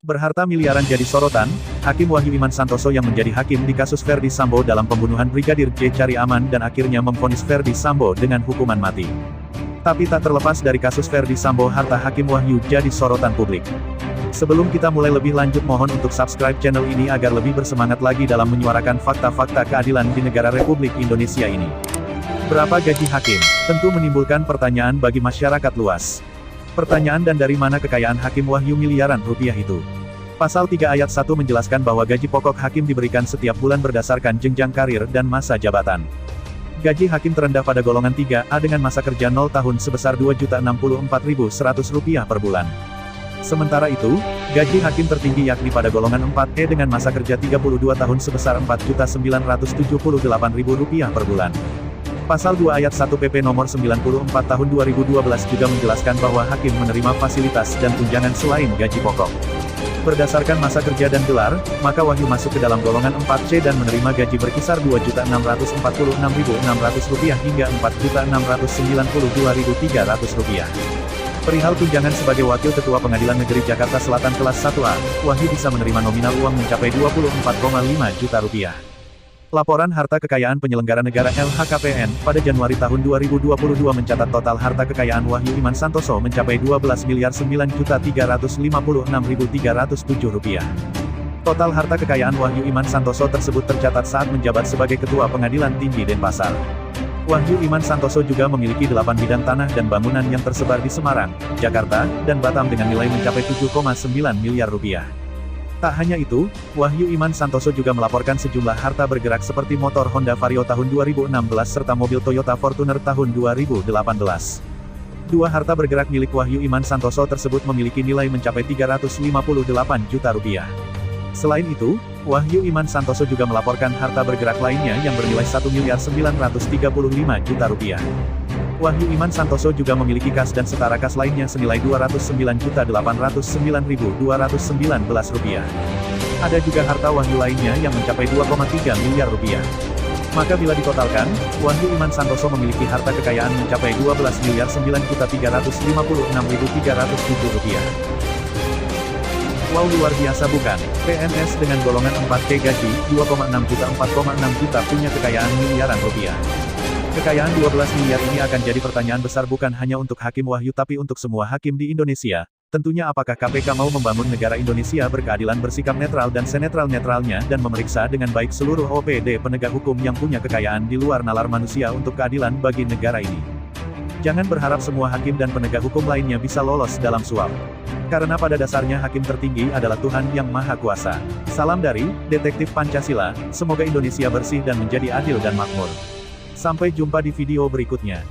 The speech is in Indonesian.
Berharta miliaran jadi sorotan, Hakim Wahyu Iman Santoso yang menjadi hakim di kasus Verdi Sambo dalam pembunuhan Brigadir J cari aman dan akhirnya memvonis Verdi Sambo dengan hukuman mati. Tapi tak terlepas dari kasus Verdi Sambo, harta Hakim Wahyu jadi sorotan publik. Sebelum kita mulai lebih lanjut, mohon untuk subscribe channel ini agar lebih bersemangat lagi dalam menyuarakan fakta-fakta keadilan di negara Republik Indonesia ini. Berapa gaji hakim? Tentu menimbulkan pertanyaan bagi masyarakat luas. Pertanyaan, dan dari mana kekayaan Hakim Wahyu miliaran rupiah itu? Pasal 3 ayat 1 menjelaskan bahwa gaji pokok hakim diberikan setiap bulan berdasarkan jenjang karir dan masa jabatan. Gaji hakim terendah pada golongan 3A dengan masa kerja 0 tahun sebesar Rp2.064.100 per bulan. Sementara itu, gaji hakim tertinggi yakni pada golongan 4E dengan masa kerja 32 tahun sebesar Rp4.978.000 per bulan. Pasal 2 ayat 1 PP nomor 94 tahun 2012 juga menjelaskan bahwa hakim menerima fasilitas dan tunjangan selain gaji pokok. Berdasarkan masa kerja dan gelar, maka Wahyu masuk ke dalam golongan 4C dan menerima gaji berkisar Rp2.646.600 hingga Rp4.692.300. Perihal tunjangan sebagai Wakil Ketua Pengadilan Negeri Jakarta Selatan kelas 1A, Wahyu bisa menerima nominal uang mencapai Rp24,5 juta. Laporan Harta Kekayaan Penyelenggara Negara LHKPN pada Januari tahun 2022 mencatat total harta kekayaan Wahyu Iman Santoso mencapai Rp12.009.356.307. Total harta kekayaan Wahyu Iman Santoso tersebut tercatat saat menjabat sebagai Ketua Pengadilan Tinggi Denpasar. Wahyu Iman Santoso juga memiliki 8 bidang tanah dan bangunan yang tersebar di Semarang, Jakarta, dan Batam dengan nilai mencapai Rp7,9 miliar. Tak hanya itu, Wahyu Iman Santoso juga melaporkan sejumlah harta bergerak seperti motor Honda Vario tahun 2016 serta mobil Toyota Fortuner tahun 2018. Dua harta bergerak milik Wahyu Iman Santoso tersebut memiliki nilai mencapai Rp358 juta. Selain itu, Wahyu Iman Santoso juga melaporkan harta bergerak lainnya yang bernilai Rp1.935 juta. Wahyu Iman Santoso juga memiliki kas dan setara kas lainnya senilai Rp209.809.219. Ada juga harta Wahyu lainnya yang mencapai Rp2,3 miliar. Maka bila ditotalkan, Wahyu Iman Santoso memiliki harta kekayaan mencapai Rp12.009.336.307. Wow, luar biasa bukan? PNS dengan golongan 4K gaji 2,6 juta 4,6 juta punya kekayaan miliaran rupiah. Kekayaan 12 miliar ini akan jadi pertanyaan besar bukan hanya untuk Hakim Wahyu tapi untuk semua hakim di Indonesia. Tentunya apakah KPK mau membangun negara Indonesia berkeadilan, bersikap netral dan senetral-netralnya dan memeriksa dengan baik seluruh OPD penegak hukum yang punya kekayaan di luar nalar manusia untuk keadilan bagi negara ini. Jangan berharap semua hakim dan penegak hukum lainnya bisa lolos dalam suap. Karena pada dasarnya hakim tertinggi adalah Tuhan Yang Maha Kuasa. Salam dari Detektif Pancasila, semoga Indonesia bersih dan menjadi adil dan makmur. Sampai jumpa di video berikutnya.